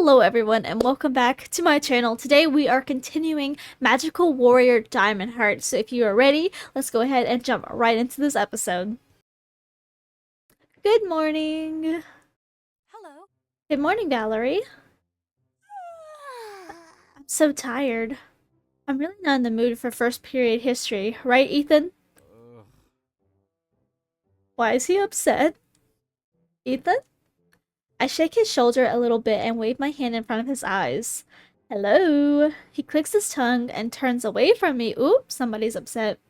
Hello everyone and welcome back to my channel. Today we are continuing Magical Warrior Diamond Heart. So if you are ready, let's go ahead and jump right into this episode. Good morning. Hello. Good morning, Valerie. I'm so tired. I'm really not in the mood for first period history, right, Ethan? Ugh. Why is he upset? Ethan? I shake his shoulder a little bit and wave my hand in front of his eyes. Hello. He clicks his tongue and turns away from me. Oops, somebody's upset.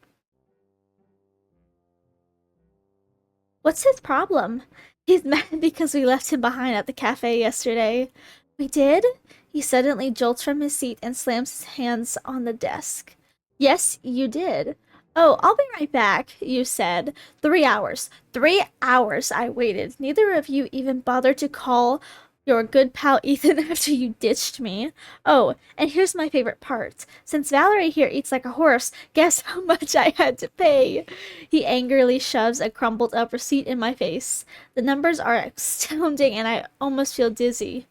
What's his problem? He's mad because we left him behind at the cafe yesterday. We did? He suddenly jolts from his seat and slams his hands on the desk. Yes, you did. Oh, I'll be right back, you said. 3 hours. 3 hours I waited. Neither of you even bothered to call your good pal Ethan after you ditched me. Oh, and here's my favorite part. Since Valerie here eats like a horse, guess how much I had to pay? He angrily shoves a crumpled up receipt in my face. The numbers are astounding and I almost feel dizzy.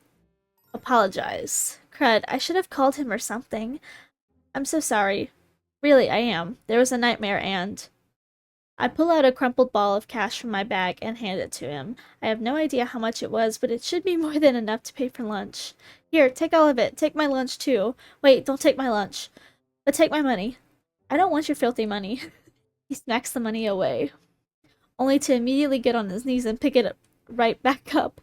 Apologize. Crud, I should have called him or something. I'm so sorry. Really, I am. There was a nightmare and... I pull out a crumpled ball of cash from my bag and hand it to him. I have no idea how much it was, but it should be more than enough to pay for lunch. Here, take all of it. Take my lunch too. Wait, don't take my lunch. But take my money. I don't want your filthy money. He smacks the money away, only to immediately get on his knees and pick it right back up.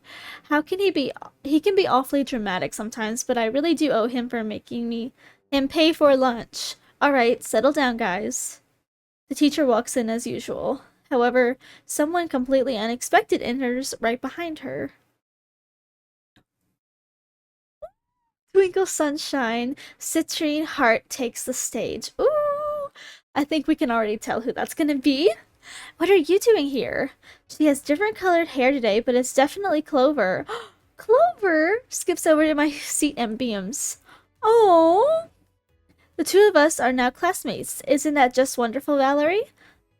How can he be? He can be awfully dramatic sometimes, but I really do owe him for making him pay for lunch. All right, settle down, guys. The teacher walks in as usual. However, someone completely unexpected enters right behind her. Twinkle Sunshine, Citrine Heart takes the stage. Ooh! I think we can already tell who that's gonna be. What are you doing here? She has different colored hair today, but it's definitely Clover. Clover skips over to my seat and beams. Oh! The two of us are now classmates. Isn't that just wonderful, Valerie?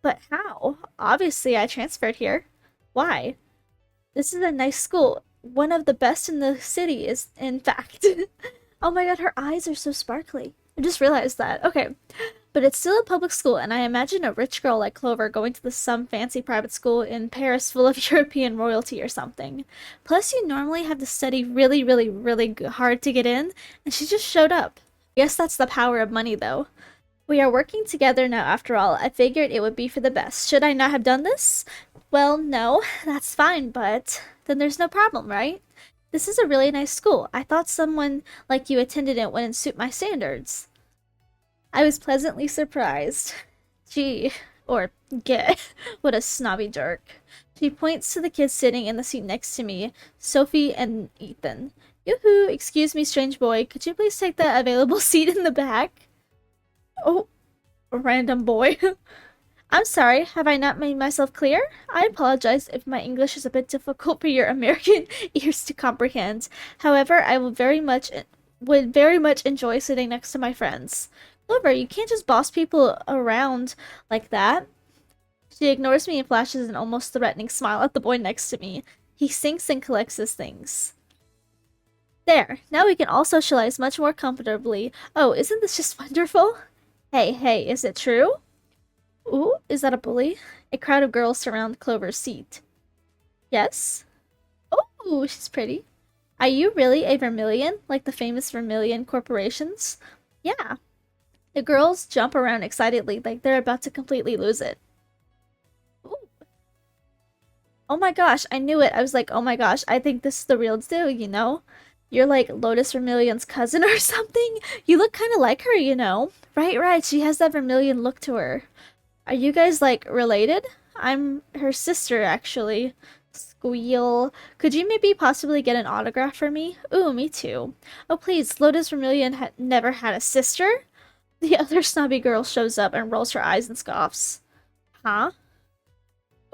But how? Obviously, I transferred here. Why? This is a nice school. One of the best in the city is, in fact. Oh my god, her eyes are so sparkly. I just realized that. Okay. But it's still a public school, and I imagine a rich girl like Clover going to some fancy private school in Paris full of European royalty or something. Plus, you normally have to study really, really, really hard to get in, and she just showed up. Guess that's the power of money, though. We are working together now, after all. I figured it would be for the best. Should I not have done this? Well, no, that's fine, but then there's no problem, right? This is a really nice school. I thought someone like you attended it wouldn't suit my standards. I was pleasantly surprised. Gee, or get, what a snobby jerk. She points to the kids sitting in the seat next to me, Sophie and Ethan. Yoo-hoo, excuse me, strange boy. Could you please take that available seat in the back? Oh, a random boy. I'm sorry, have I not made myself clear? I apologize if my English is a bit difficult for your American ears to comprehend. However, I would very much enjoy sitting next to my friends. Clover, you can't just boss people around like that. She ignores me and flashes an almost threatening smile at the boy next to me. He sinks and collects his things. There, now we can all socialize much more comfortably. Oh, isn't this just wonderful? Hey, is it true? Ooh, is that a bully? A crowd of girls surround Clover's seat. Yes? Oh, she's pretty. Are you really a Vermilion, like the famous Vermilion corporations? Yeah. The girls jump around excitedly like they're about to completely lose it. Ooh. Oh my gosh, I knew it. I was like, oh my gosh, I think this is the real deal, you know? You're like Lotus Vermilion's cousin or something? You look kind of like her, you know? Right, she has that Vermilion look to her. Are you guys, like, related? I'm her sister, actually. Squeal. Could you maybe possibly get an autograph for me? Ooh, me too. Oh, please, Lotus Vermilion never had a sister? The other snobby girl shows up and rolls her eyes and scoffs. Huh?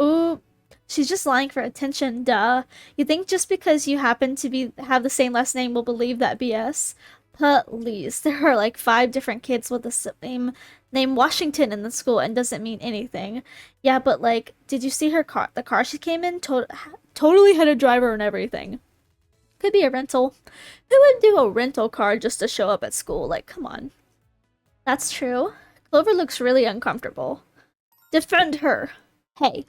Ooh, she's just lying for attention, duh. You think just because you happen to have the same last name will believe that BS? Please, there are like 5 different kids with the same name Washington in the school and doesn't mean anything. Yeah, but like, did you see her car? The car she came in totally had a driver and everything. Could be a rental. Who would do a rental car just to show up at school? Like, come on. That's true. Clover looks really uncomfortable. Defend her! Hey,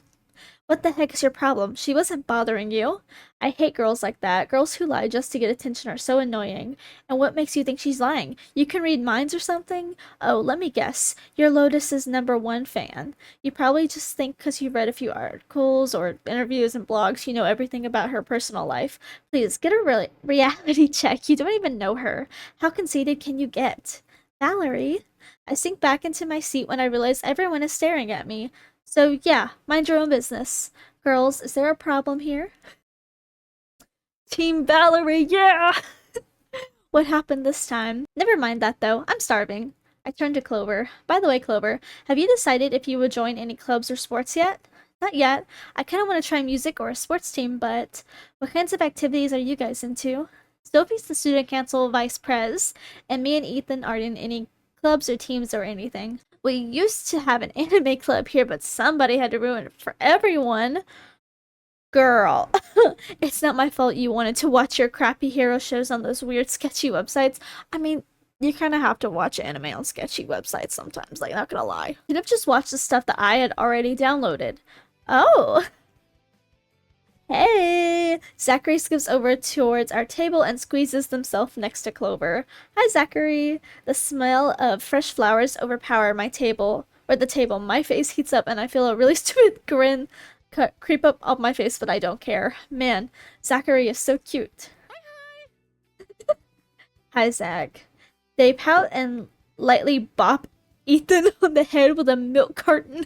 what the heck is your problem? She wasn't bothering you. I hate girls like that. Girls who lie just to get attention are so annoying. And what makes you think she's lying? You can read minds or something? Oh, let me guess. You're Lotus's #1 fan. You probably just think because you've read a few articles or interviews and blogs, you know everything about her personal life. Please, get a reality check. You don't even know her. How conceited can you get? Valerie? I sink back into my seat when I realize everyone is staring at me. So yeah, mind your own business. Girls, is there a problem here? Team Valerie, yeah! What happened this time? Never mind that though, I'm starving. I turned to Clover. By the way, Clover, have you decided if you would join any clubs or sports yet? Not yet. I kind of want to try music or a sports team, but what kinds of activities are you guys into? Sophie's the student council vice pres, and me and Ethan aren't in any clubs or teams or anything. We used to have an anime club here, but somebody had to ruin it for everyone. Girl, it's not my fault you wanted to watch your crappy hero shows on those weird sketchy websites. I mean, you kind of have to watch anime on sketchy websites sometimes, like, not gonna lie. You'd have just watched the stuff that I had already downloaded. Oh, hey! Zachary skips over towards our table and squeezes himself next to Clover. Hi, Zachary. The smell of fresh flowers overpower my table, or the table. My face heats up and I feel a really stupid grin creep up my face, but I don't care. Man, Zachary is so cute. Hi, Zach. They pout and lightly bop Ethan on the head with a milk carton.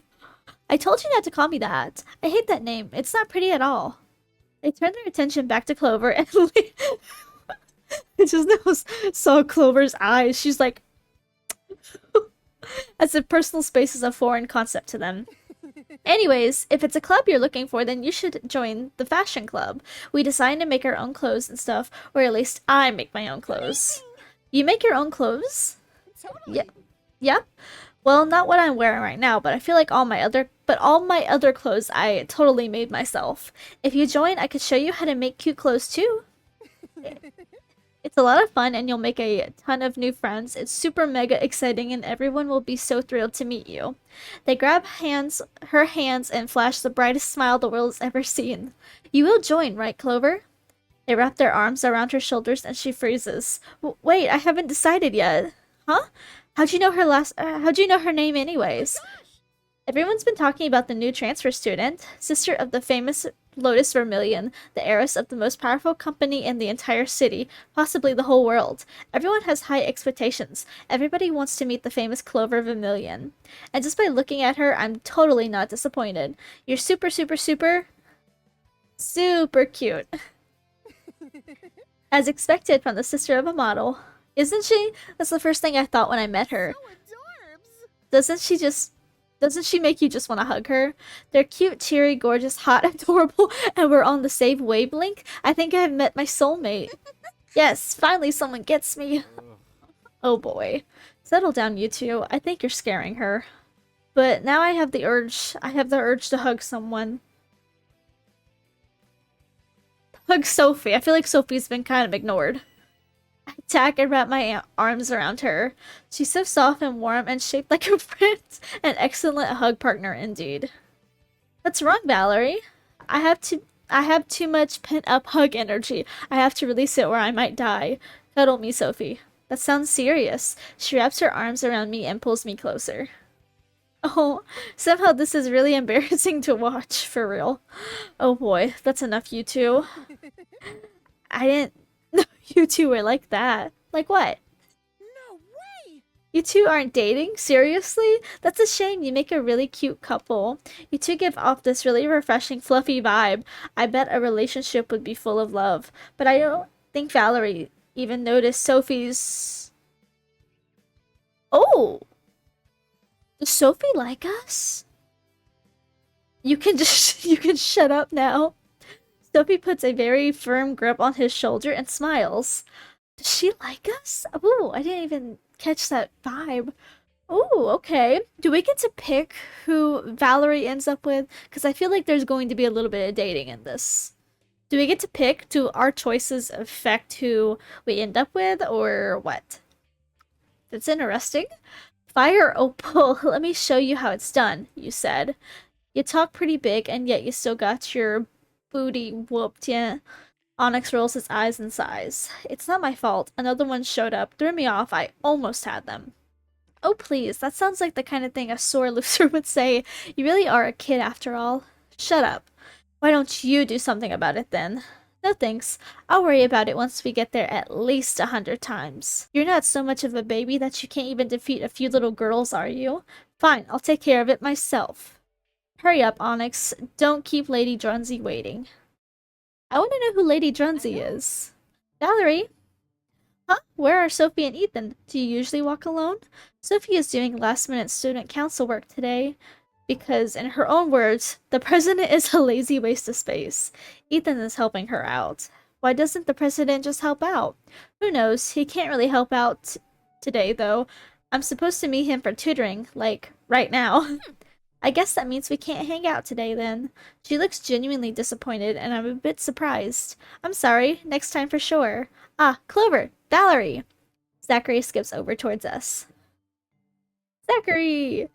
I told you not to call me that. I hate that name. It's not pretty at all. They turn their attention back to Clover and I just now saw Clover's eyes. She's like, as if personal space is a foreign concept to them. Anyways, if it's a club you're looking for, then you should join the fashion club. We design to make our own clothes and stuff, or at least I make my own clothes. You make your own clothes? Totally. Yep. Yep. Well, not what I'm wearing right now, but I feel like all my other clothes I totally made myself. If you join, I could show you how to make cute clothes too. It's a lot of fun and you'll make a ton of new friends. It's super mega exciting and everyone will be so thrilled to meet you. They grab her hands and flash the brightest smile the world has ever seen. You will join, right, Clover? They wrap their arms around her shoulders and she freezes. Wait, I haven't decided yet. Huh? How'd you know her name anyways? Everyone's been talking about the new transfer student, sister of the famous Lotus Vermilion, the heiress of the most powerful company in the entire city, possibly the whole world. Everyone has high expectations. Everybody wants to meet the famous Clover Vermilion. And just by looking at her, I'm totally not disappointed. You're super, super, super, super cute. As expected from the sister of a model. Isn't she? That's the first thing I thought when I met her. So adorbs. Doesn't she make you just want to hug her? They're cute, cheery, gorgeous, hot, adorable, and we're on the same wavelength. I think I've met my soulmate. Yes, finally someone gets me. Oh boy. Settle down, you two. I think you're scaring her. But now I have the urge to hug someone. Hug Sophie. I feel like Sophie's been kind of ignored. I attack and wrap my arms around her. She's so soft and warm and shaped like a friend. An excellent hug partner indeed. What's wrong, Valerie? I have too much pent-up hug energy. I have to release it or I might die. Cuddle me, Sophie. That sounds serious. She wraps her arms around me and pulls me closer. Oh, somehow this is really embarrassing to watch, for real. Oh boy, that's enough, you two. I didn't know you two were like that. Like what? No way. You two aren't dating? Seriously? That's a shame. You make a really cute couple. You two give off this really refreshing, fluffy vibe. I bet a relationship would be full of love. But I don't think Valerie even noticed Sophie's... Oh! Does Sophie like us? You can shut up now. Sophie puts a very firm grip on his shoulder and smiles. Does she like us? Ooh, I didn't even catch that vibe. Ooh, okay. Do we get to pick who Valerie ends up with? Because I feel like there's going to be a little bit of dating in this. Do we get to pick? Do our choices affect who we end up with, or what? That's interesting. Fire Opal, let me show you how it's done, you said. You talk pretty big, and yet you still got your booty whooped, yeah. Onyx rolls his eyes and sighs. It's not my fault. Another one showed up, threw me off. I almost had them. Oh, please, that sounds like the kind of thing a sore loser would say. You really are a kid after all. Shut up. Why don't you do something about it then? No thanks. I'll worry about it once we get there at least 100 times. You're not so much of a baby that you can't even defeat a few little girls, are you? Fine, I'll take care of it myself. Hurry up, Onyx. Don't keep Lady Drunsey waiting. I want to know who Lady Drunsey is. Valerie? Huh? Where are Sophie and Ethan? Do you usually walk alone? Sophie is doing last-minute student council work today because, in her own words, the president is a lazy waste of space. Ethan is helping her out. Why doesn't the president just help out? Who knows? He can't really help out today, though. I'm supposed to meet him for tutoring, like, right now. I guess that means we can't hang out today then. She looks genuinely disappointed, and I'm a bit surprised. I'm sorry, next time for sure. Ah, Clover! Valerie! Zachary skips over towards us. Zachary!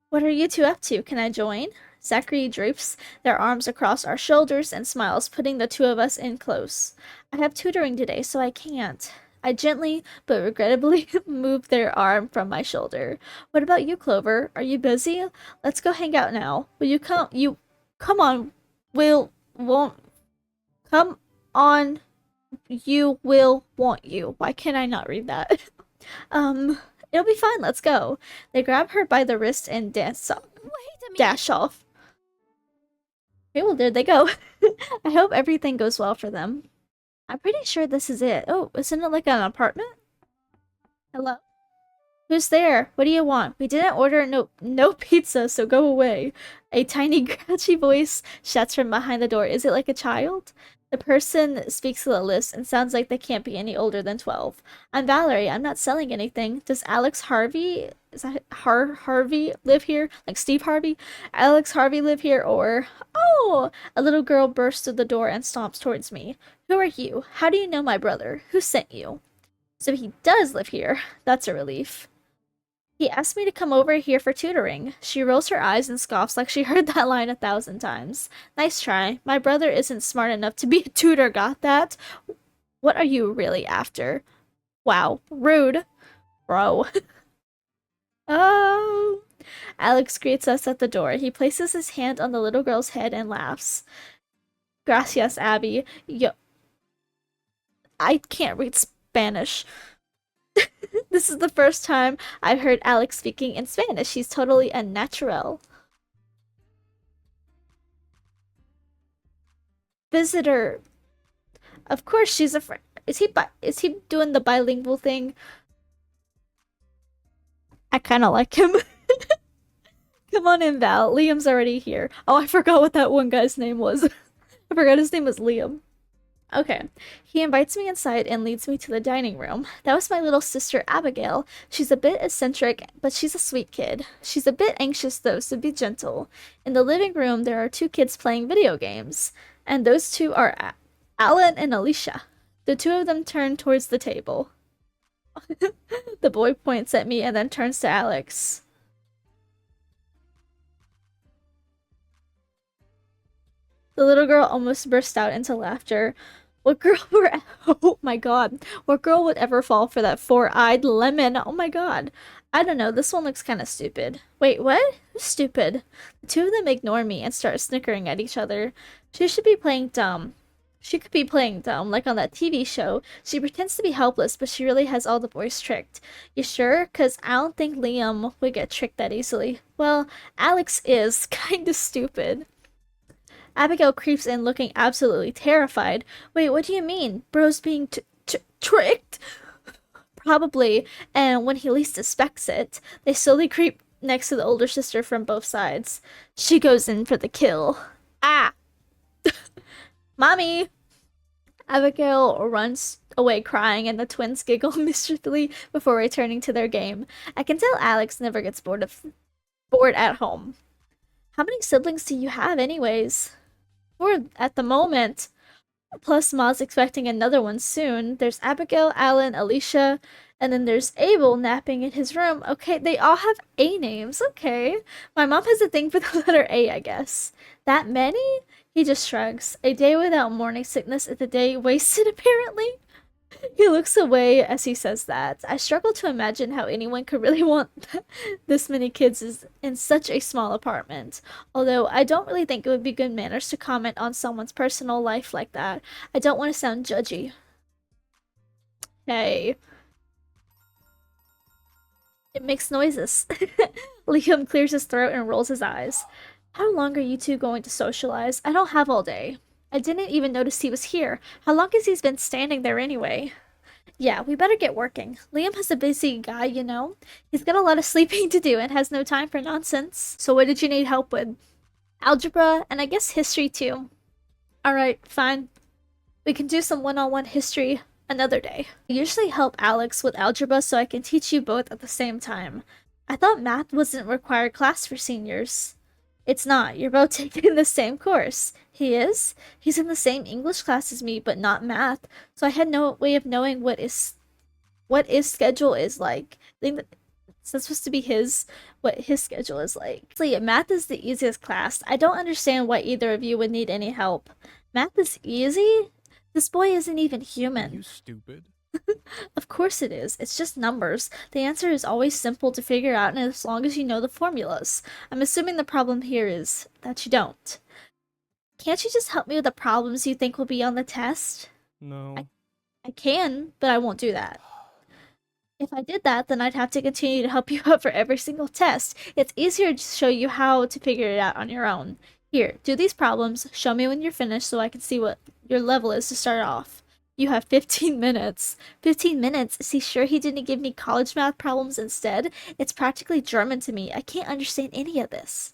What are you two up to? Can I join? Zachary drapes their arms across our shoulders and smiles, putting the two of us in close. I have tutoring today, so I can't. I gently but regrettably move their arm from my shoulder. What about you, Clover? Are you busy? Let's go hang out now. Will you come? Come on. Won't come on. You will want you. Why can I not read that? um, it'll be fine. Let's go. They grab her by the wrist and dash off. Okay, well, there they go. I hope everything goes well for them. I'm pretty sure this is it. Oh, isn't it like an apartment? Hello? Who's there? What do you want? We didn't order no pizza, so go away. A tiny grouchy voice shouts from behind the door. Is it like a child? The person speaks to the list and sounds like they can't be any older than 12. I'm Valerie. I'm not selling anything. Does Alex Harvey, is that Harvey live here? Like Steve Harvey? Alex Harvey live here or... Oh! A little girl bursts through the door and stomps towards me. Who are you? How do you know my brother? Who sent you? So he does live here. That's a relief. He asked me to come over here for tutoring. She rolls her eyes and scoffs like she heard that line 1,000 times. Nice try. My brother isn't smart enough to be a tutor, got that? What are you really after? Wow, rude. Bro. Oh. Alex greets us at the door. He places his hand on the little girl's head and laughs. Gracias, Abby. Yo, I can't read Spanish. This is the first time I've heard Alex speaking in Spanish. She's totally unnatural. Visitor. Of course, she's a friend. Is he doing the bilingual thing? I kind of like him. Come on in, Val. Liam's already here. Oh, I forgot what that one guy's name was. I forgot his name was Liam. Okay. He invites me inside and leads me to the dining room. That was my little sister Abigail. She's a bit eccentric, but she's a sweet kid. She's a bit anxious though, so be gentle. In the living room, there are two kids playing video games, and those two are Alan and Alicia. The two of them turn towards the table. The boy points at me and then turns to Alex. The little girl almost burst out into laughter. What girl were oh my god. What girl would ever fall for that four-eyed lemon? Oh my god. I don't know, this one looks kind of stupid. Wait, what? Who's stupid? The two of them ignore me and start snickering at each other. She should be playing dumb. She could be playing dumb, like on that TV show. She pretends to be helpless, but she really has all the boys tricked. You sure? 'Cause I don't think Liam would get tricked that easily. Well, Alex is kinda stupid. Abigail creeps in looking absolutely terrified. Wait, what do you mean? Bro's being tricked? Probably, and when he least suspects it, they slowly creep next to the older sister from both sides. She goes in for the kill. Ah! Mommy! Abigail runs away crying, and the twins giggle mischievously before returning to their game. I can tell Alex never gets bored at home. How many siblings do you have, anyways? Four at the moment. Plus, Ma's expecting another one soon. There's Abigail, Alan, Alicia, and then there's Abel napping in his room. Okay, they all have A names. Okay. My mom has a thing for the letter A, I guess. That many? He just shrugs. A day without morning sickness is a day wasted, apparently. He looks away as he says that. I struggle to imagine how anyone could really want this many kids in such a small apartment. Although I don't really think it would be good manners to comment on someone's personal life like that. I don't want to sound judgy. Hey, it makes noises. Liam clears his throat and rolls his eyes. How long are you two going to socialize? I don't have all day. I didn't even notice he was here. How long has he been standing there anyway? Yeah, we better get working. Liam is a busy guy, you know. He's got a lot of sleeping to do and has no time for nonsense. So what did you need help with? Algebra, and I guess history too. Alright, fine. We can do some one-on-one history another day. I usually help Alex with algebra so I can teach you both at the same time. I thought math wasn't a required class for seniors. It's not. You're both taking the same course. He is? He's in the same English class as me, but not math. So I had no way of knowing what his schedule is like. I think that's supposed to be what his schedule is like. So yeah, math is the easiest class. I don't understand why either of you would need any help. Math is easy? This boy isn't even human. You stupid. Of course it is. It's just numbers. The answer is always simple to figure out, and as long as you know the formulas. I'm assuming the problem here is that you don't. Can't you just help me with the problems you think will be on the test? No. I can, but I won't do that. If I did that, then I'd have to continue to help you out for every single test. It's easier to show you how to figure it out on your own. Here, do these problems, show me when you're finished so I can see what your level is to start off. You have 15 minutes. 15 minutes? Is he sure he didn't give me college math problems instead? It's practically German to me. I can't understand any of this.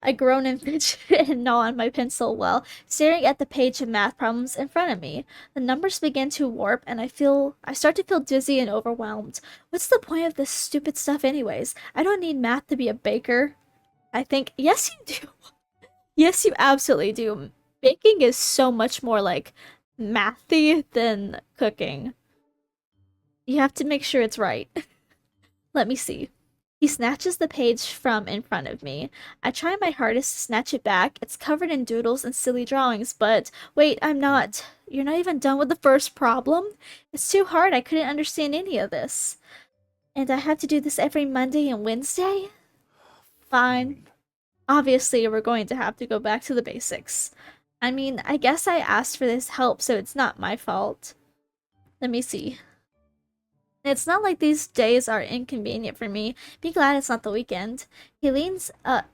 I groan and fidget and gnaw on my pencil while staring at the page of math problems in front of me. The numbers begin to warp and I start to feel dizzy and overwhelmed. What's the point of this stupid stuff anyways? I don't need math to be a baker. I think, yes you do. Yes, you absolutely do. Baking is so much more like mathy than cooking. You have to make sure it's right. Let me see. He snatches the page from in front of me. I try my hardest to snatch it back. It's covered in doodles and silly drawings, but wait, I'm not. You're not even done with the first problem? It's too hard. I couldn't understand any of this. And I have to do this every Monday and Wednesday? Fine. Obviously, we're going to have to go back to the basics. I mean, I guess I asked for this help, so it's not my fault. Let me see. It's not like these days are inconvenient for me. Be glad it's not the weekend. He leans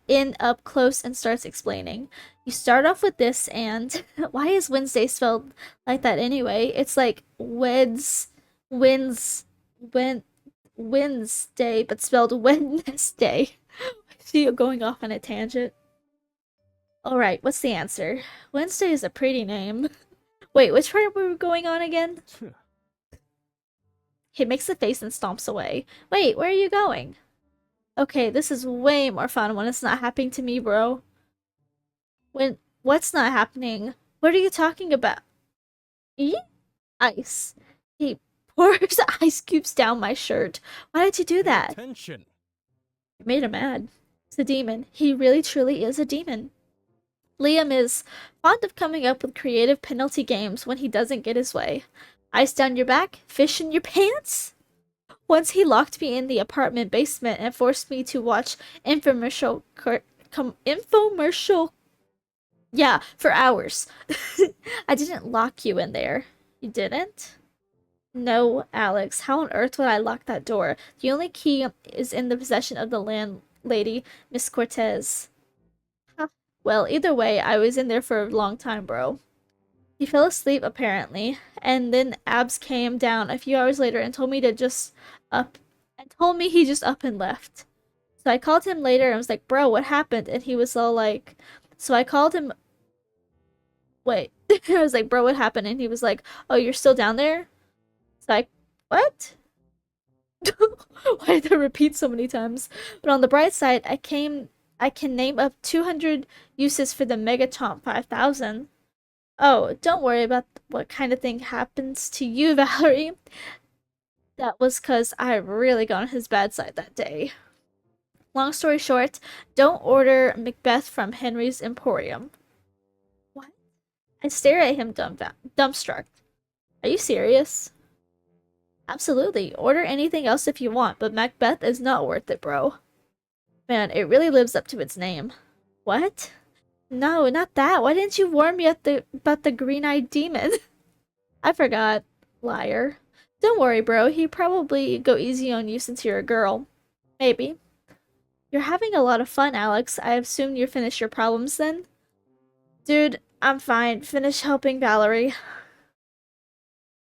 in up close and starts explaining. You start off with this and... Why is Wednesday spelled like that anyway? It's like Wednesday, but spelled Wednesday. See you going off on a tangent. Alright, what's the answer? Wednesday is a pretty name. Wait, which part were we going on again? He makes a face and stomps away. Wait, where are you going? Okay, this is way more fun when it's not happening to me, bro. What's not happening? What are you talking about? Eat? Ice. He pours ice cubes down my shirt. Why did you do that? Attention. It made him mad. He's a demon. He really truly is a demon. Liam is fond of coming up with creative penalty games when he doesn't get his way. Ice down your back? Fish in your pants? Once he locked me in the apartment basement and forced me to watch infomercial yeah, for hours. I didn't lock you in there. You didn't? No, Alex. How on earth would I lock that door? The only key is in the possession of the landlady, Miss Cortez. Huh. Well, either way, I was in there for a long time, bro. He fell asleep, apparently, and then Abs came down a few hours later and told me he just up and left. So I called him later and was like, bro, what happened? And he was all like, so I called him, wait, I was like, bro, what happened? And he was like, oh, you're still down there? So I, what? Why did I repeat so many times? But on the bright side, I came I can name up 200 uses for the Megatomp 5000. Oh, don't worry about what kind of thing happens to you, Valerie. That was because I really got on his bad side that day. Long story short, don't order Macbeth from Henry's Emporium. What? I stare at him dumbstruck. Are you serious? Absolutely. Order anything else if you want, but Macbeth is not worth it, bro. Man, it really lives up to its name. What? No, not that. Why didn't you warn me about the green-eyed demon? I forgot. Liar. Don't worry, bro. He'd probably go easy on you since you're a girl. Maybe. You're having a lot of fun, Alex. I assume you finished your problems then? Dude, I'm fine. Finish helping Valerie.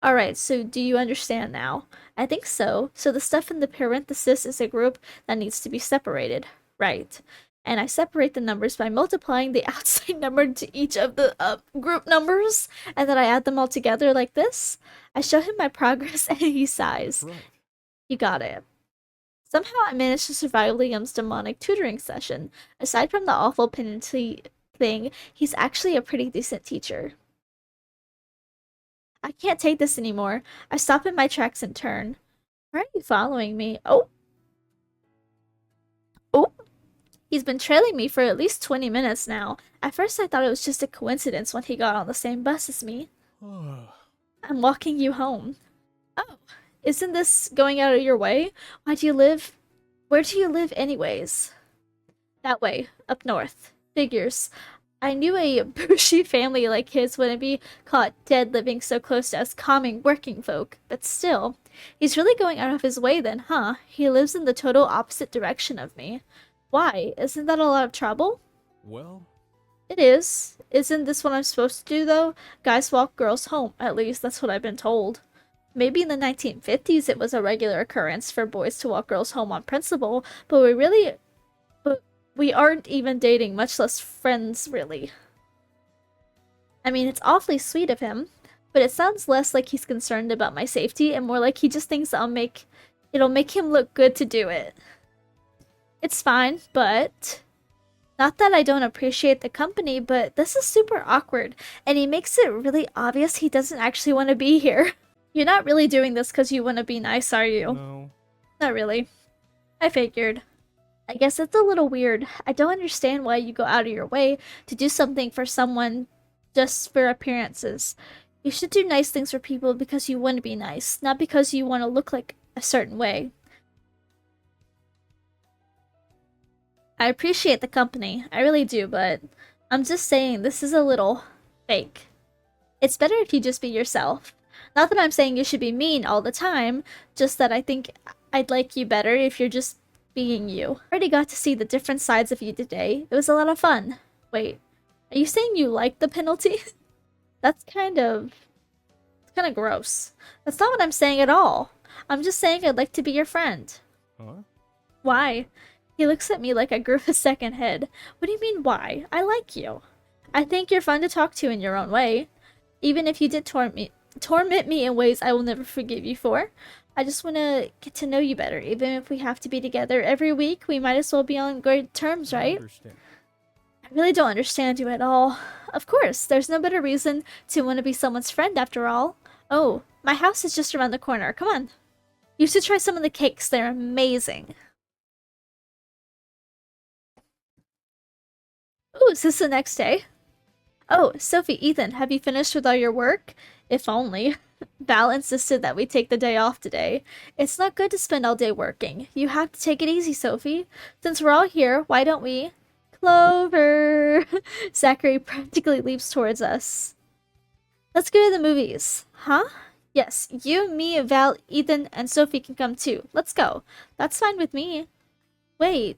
Alright, so do you understand now? I think so. So the stuff in the parenthesis is a group that needs to be separated. Right. And I separate the numbers by multiplying the outside number to each of the group numbers, and then I add them all together like this. I show him my progress and he sighs. Right. You got it. Somehow I managed to survive Liam's demonic tutoring session. Aside from the awful penalty thing, he's actually a pretty decent teacher. I can't take this anymore. I stop in my tracks and turn. Why are you following me? Oh. Oh. He's been trailing me for at least 20 minutes now. At first I thought it was just a coincidence when he got on the same bus as me. I'm walking you home. Oh. Isn't this going out of your way? Why do you live? Where do you live anyways? That way. Up north. Figures. I knew a bougie family like his wouldn't be caught dead living so close to us common working folk, but still. He's really going out of his way then, huh? He lives in the total opposite direction of me. Why? Isn't that a lot of trouble? Well, It is. Isn't this what I'm supposed to do, though? Guys walk girls home. At least that's what I've been told. Maybe in the 1950s it was a regular occurrence for boys to walk girls home on principle, but we aren't even dating, much less friends, really. I mean, it's awfully sweet of him, but it sounds less like he's concerned about my safety and more like he just thinks it'll make him look good to do it. It's fine, but not that I don't appreciate the company, but this is super awkward, and he makes it really obvious he doesn't actually want to be here. You're not really doing this because you want to be nice, are you? no. Not really. I figured. I guess it's a little weird. I don't understand why you go out of your way to do something for someone just for appearances. You should do nice things for people because you want to be nice, not because you want to look like a certain way. I appreciate the company, I really do, but I'm just saying this is a little fake. It's better if you just be yourself. Not that I'm saying you should be mean all the time, just that I think I'd like you better if you're just being you. I already got to see the different sides of you today. It was a lot of fun. Wait, are you saying you like the penalty? That's kind of gross. That's not what I'm saying at all. I'm just saying I'd like to be your friend. Huh? Why? He looks at me like I grew a second head. What do you mean, why? I like you. I think you're fun to talk to in your own way. Even if you did torment me in ways I will never forgive you for. I just want to get to know you better. Even if we have to be together every week, we might as well be on good terms, I right? understand. I really don't understand you at all. Of course, there's no better reason to want to be someone's friend after all. Oh, my house is just around the corner. Come on. You should try some of the cakes. They're amazing. Ooh, is this the next day? Oh, Sophie, Ethan, have you finished with all your work? If only. Val insisted that we take the day off today. It's not good to spend all day working. You have to take it easy, Sophie. Since we're all here, why don't we? Clover! Zachary practically leaps towards us. Let's go to the movies. Huh? Yes, you, me, Val, Ethan, and Sophie can come too. Let's go. That's fine with me. Wait,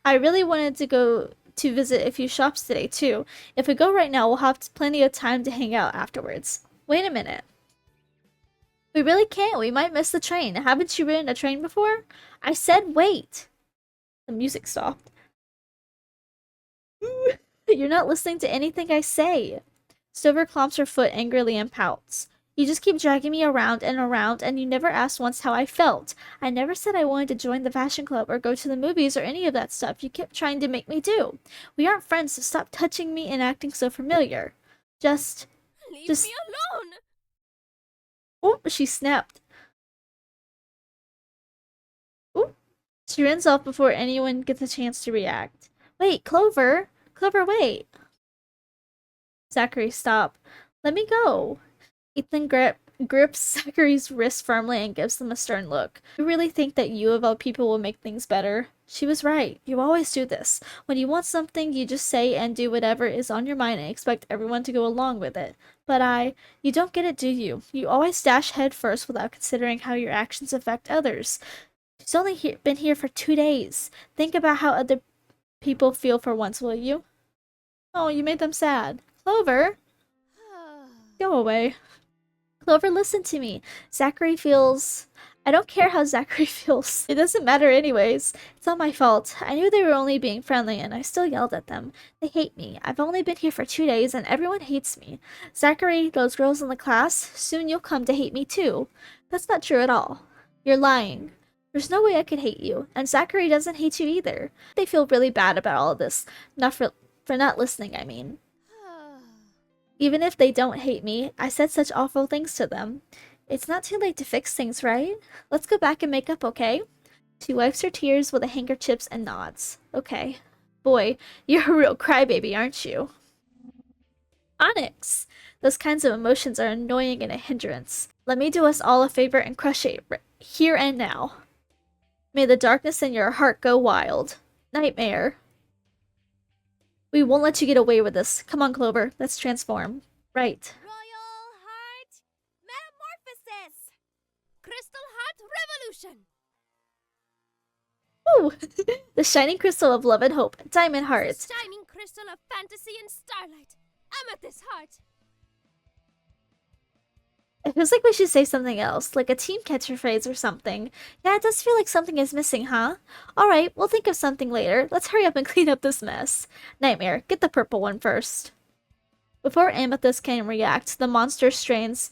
I really wanted to go to visit a few shops today too. If we go right now, we'll have plenty of time to hang out afterwards. Wait a minute. We really can't. We might miss the train. Haven't you ridden a train before? I said wait. The music stopped. You're not listening to anything I say. Stover clomps her foot angrily and pouts. You just keep dragging me around and around, and you never asked once how I felt. I never said I wanted to join the fashion club or go to the movies or any of that stuff you kept trying to make me do. We aren't friends, so stop touching me and acting so familiar. Just, Leave me just, alone! oh, she snapped. Oh, she runs off before anyone gets a chance to react. Wait, Clover! Clover, wait! Zachary, stop. Let me go. Ethan grips Zachary's wrist firmly and gives them a stern look. You really think that you of all people will make things better? She was right. You always do this. When you want something, you just say and do whatever is on your mind and expect everyone to go along with it. But you don't get it, do you? You always dash head first without considering how your actions affect others. She's only been here for 2 days. Think about how other people feel for once, will you? Oh, you made them sad. Clover, go away. Clover, listen to me. Zachary feels. I don't care how Zachary feels. It doesn't matter, anyways. It's not my fault. I knew they were only being friendly, and I still yelled at them. They hate me. I've only been here for 2 days, and everyone hates me. Zachary, those girls in the class, soon you'll come to hate me too. That's not true at all. You're lying. There's no way I could hate you, and Zachary doesn't hate you either. They feel really bad about all of this. Not for not listening, I mean. Even if they don't hate me, I said such awful things to them. It's not too late to fix things, right? Let's go back and make up, okay? She wipes her tears with a handkerchief and nods. Okay. Boy, you're a real crybaby, aren't you? Onyx! Those kinds of emotions are annoying and a hindrance. Let me do us all a favor and crush it here and now. May the darkness in your heart go wild. Nightmare. We won't let you get away with this. Come on, Clover. Let's transform. Right. Royal Heart Metamorphosis! Crystal Heart Revolution! Ooh! The shining crystal of love and hope. Diamond heart. The shining crystal of fantasy and starlight. Amethyst Heart! It feels like we should say something else, like a team catchphrase or something. Yeah, it does feel like something is missing, huh? Alright, we'll think of something later. Let's hurry up and clean up this mess. Nightmare, get the purple one first. Before Amethyst can react, the monster restrains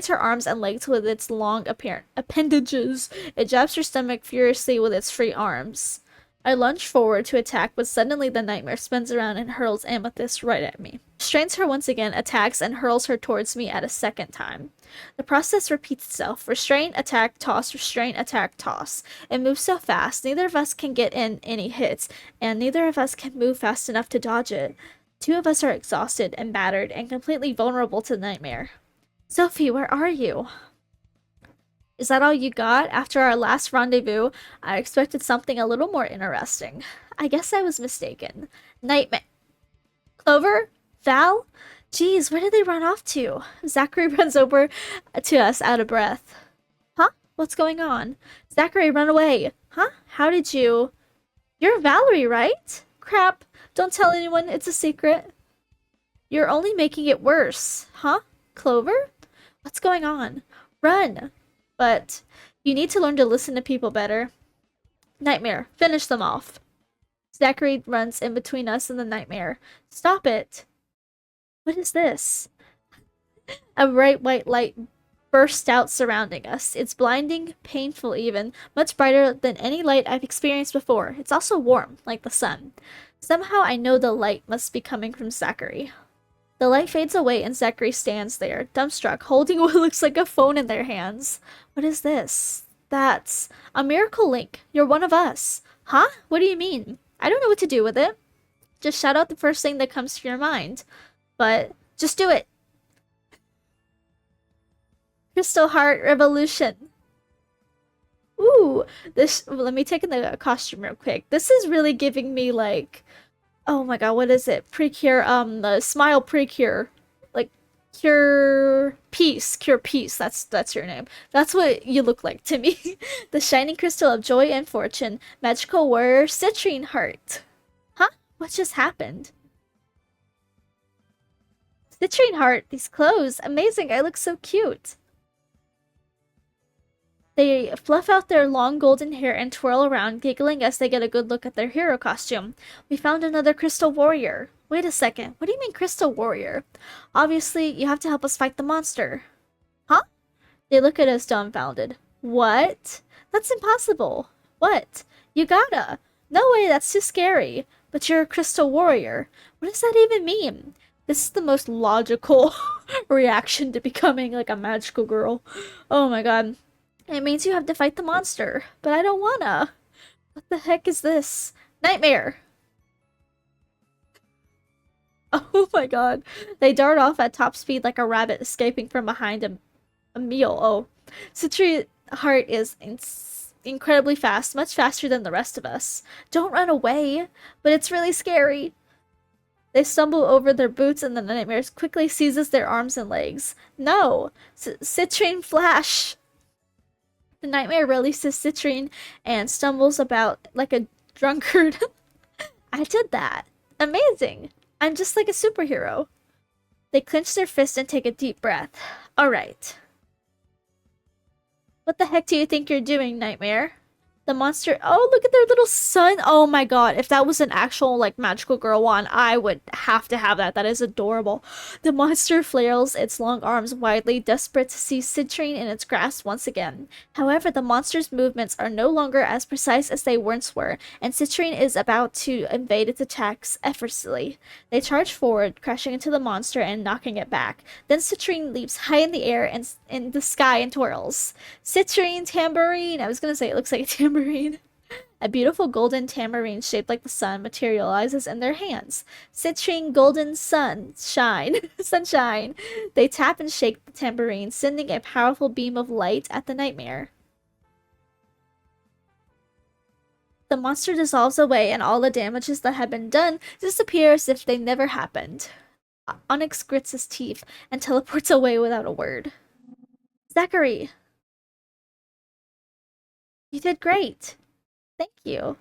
her arms and legs with its long apparent appendages. It jabs her stomach furiously with its free arms. I lunge forward to attack, but suddenly the nightmare spins around and hurls Amethyst right at me. Strains her once again, attacks, and hurls her towards me at a second time. The process repeats itself. Restrain, attack, toss, restrain, attack, toss. It moves so fast, neither of us can get in any hits, and neither of us can move fast enough to dodge it. Two of us are exhausted and battered and completely vulnerable to the nightmare. Sophie, where are you? Is that all you got? After our last rendezvous, I expected something a little more interesting. I guess I was mistaken. Nightmare. Clover? Val? Geez, where did they run off to? Zachary runs over to us out of breath. Huh? What's going on? Zachary, run away. Huh? How did you... You're Valerie, right? Crap. Don't tell anyone. It's a secret. You're only making it worse. Huh? Clover? What's going on? Run. But you need to learn to listen to people better. Nightmare, finish them off. Zachary runs in between us and the nightmare. Stop it. What is this? A bright white light bursts out surrounding us. It's blinding, painful even, much brighter than any light I've experienced before. It's also warm, like the sun. Somehow I know the light must be coming from Zachary. The light fades away and Zachary stands there, dumbstruck, holding what looks like a phone in their hands. What is this? That's a miracle link. You're one of us. Huh? What do you mean? I don't know what to do with it. Just shout out the first thing that comes to your mind. But just do it. Crystal Heart Revolution. Ooh, this. Let me take in the costume real quick. This is really giving me like, oh my god, what is it? Precure. The smile precure, like cure peace. That's your name. That's what you look like to me. The shining crystal of joy and fortune, magical warrior Citrine heart. Huh? What just happened? Citrine heart. These clothes, amazing. I look so cute. They fluff out their long golden hair and twirl around, giggling as they get a good look at their hero costume. We found another crystal warrior. Wait a second, what do you mean crystal warrior? Obviously, you have to help us fight the monster. Huh? They look at us dumbfounded. What? That's impossible. What? You gotta. No way, that's too scary. But you're a crystal warrior. What does that even mean? This is the most logical reaction to becoming like a magical girl. Oh my god. It means you have to fight the monster, but I don't wanna. What the heck is this? Nightmare! Oh my god. They dart off at top speed like a rabbit escaping from behind a meal. Oh. Citrine Heart is incredibly fast, much faster than the rest of us. Don't run away, but it's really scary. They stumble over their boots and the nightmare quickly seizes their arms and legs. No! Citrine Flash! The nightmare releases Citrine and stumbles about like a drunkard. I did that. Amazing. I'm just like a superhero. They clench their fists and take a deep breath. Alright. What the heck do you think you're doing, Nightmare? The monster. Oh, look at their little son. Oh my god. If that was an actual, like, magical girl one, I would have to have that. That is adorable. The monster flails its long arms widely, desperate to see Citrine in its grasp once again. However, the monster's movements are no longer as precise as they once were, and Citrine is about to invade its attacks effortlessly. They charge forward, crashing into the monster and knocking it back. Then Citrine leaps high in the air and in the sky and twirls. Citrine tambourine! I was gonna say it looks like a tambourine. A beautiful golden tambourine shaped like the sun materializes in their hands. Citrine golden sunshine. Sunshine. They tap and shake the tambourine, sending a powerful beam of light at the nightmare. The monster dissolves away and all the damages that had been done disappear as if they never happened. Onyx grits his teeth and teleports away without a word. Zachary! You did great. Thank you.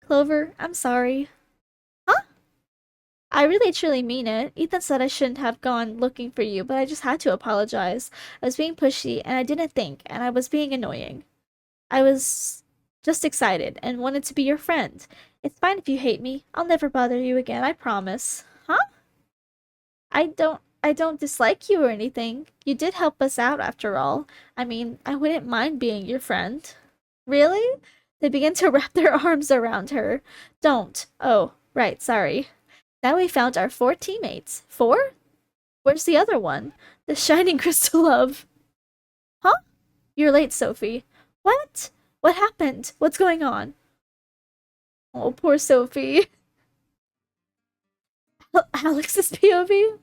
Clover, I'm sorry. Huh? I really truly mean it. Ethan said I shouldn't have gone looking for you, but I just had to apologize. I was being pushy, and I didn't think, and I was being annoying. I was just excited and wanted to be your friend. It's fine if you hate me. I'll never bother you again, I promise. Huh? I don't dislike you or anything. You did help us out after all. I mean, I wouldn't mind being your friend. Really? They begin to wrap their arms around her. Don't. Oh, right, sorry. Now we found our 4 teammates. 4? Where's the other one? The shining crystal love. Huh? You're late, Sophie. What? What happened? What's going on? Oh, poor Sophie. Alex's POV?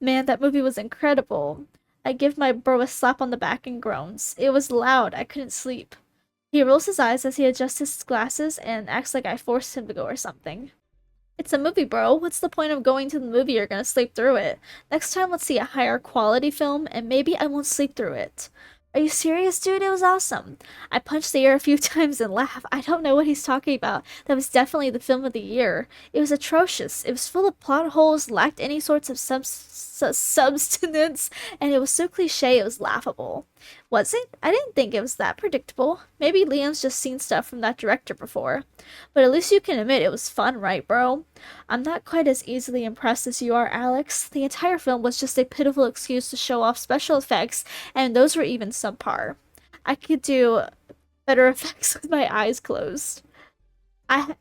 Man, that movie was incredible. I give my bro a slap on the back and groans. It was loud. I couldn't sleep. He rolls his eyes as he adjusts his glasses and acts like I forced him to go or something. It's a movie, bro. What's the point of going to the movie? You're gonna sleep through it. Next time, let's see a higher quality film, and maybe I won't sleep through it. Are you serious, dude? It was awesome. I punched the air a few times and laughed. I don't know what he's talking about. That was definitely the film of the year. It was atrocious. It was full of plot holes, lacked any sorts of substance, and it was so cliche it was laughable. Was it? I didn't think it was that predictable. Maybe Liam's just seen stuff from that director before. But at least you can admit it was fun, right, bro? I'm not quite as easily impressed as you are, Alex. The entire film was just a pitiful excuse to show off special effects, and those were even subpar. I could do better effects with my eyes closed.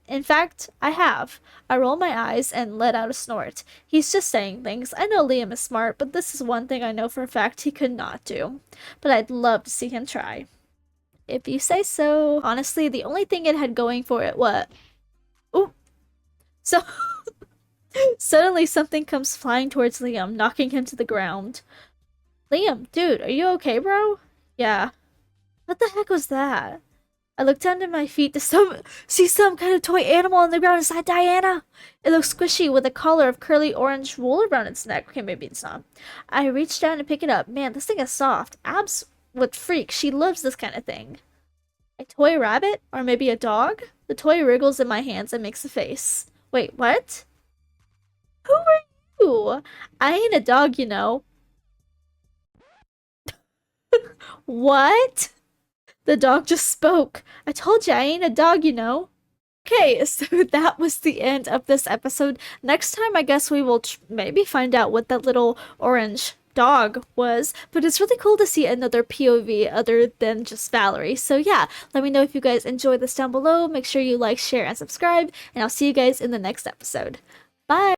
In fact, I have. I roll my eyes and let out a snort. He's just saying things. I know Liam is smart, but this is one thing I know for a fact he could not do. But I'd love to see him try. If you say so. Honestly, the only thing it had going for it, what? Ooh. So, suddenly something comes flying towards Liam, knocking him to the ground. Liam, dude, are you okay, bro? Yeah. What the heck was that? I looked down at my feet to see some kind of toy animal on the ground. Is that Diana? It looks squishy with a collar of curly orange wool around its neck. Okay, maybe it's not. I reached down to pick it up. Man, this thing is soft. Abs would freak. She loves this kind of thing. A toy rabbit? Or maybe a dog? The toy wriggles in my hands and makes a face. Wait, what? Who are you? I ain't a dog, you know. What? The dog just spoke. I told you I ain't a dog, you know. Okay, so that was the end of this episode. Next time, I guess we will maybe find out what that little orange dog was, but it's really cool to see another POV other than just Valerie. So yeah, let me know if you guys enjoy this down below. Make sure you like, share, and subscribe, and I'll see you guys in the next episode. Bye!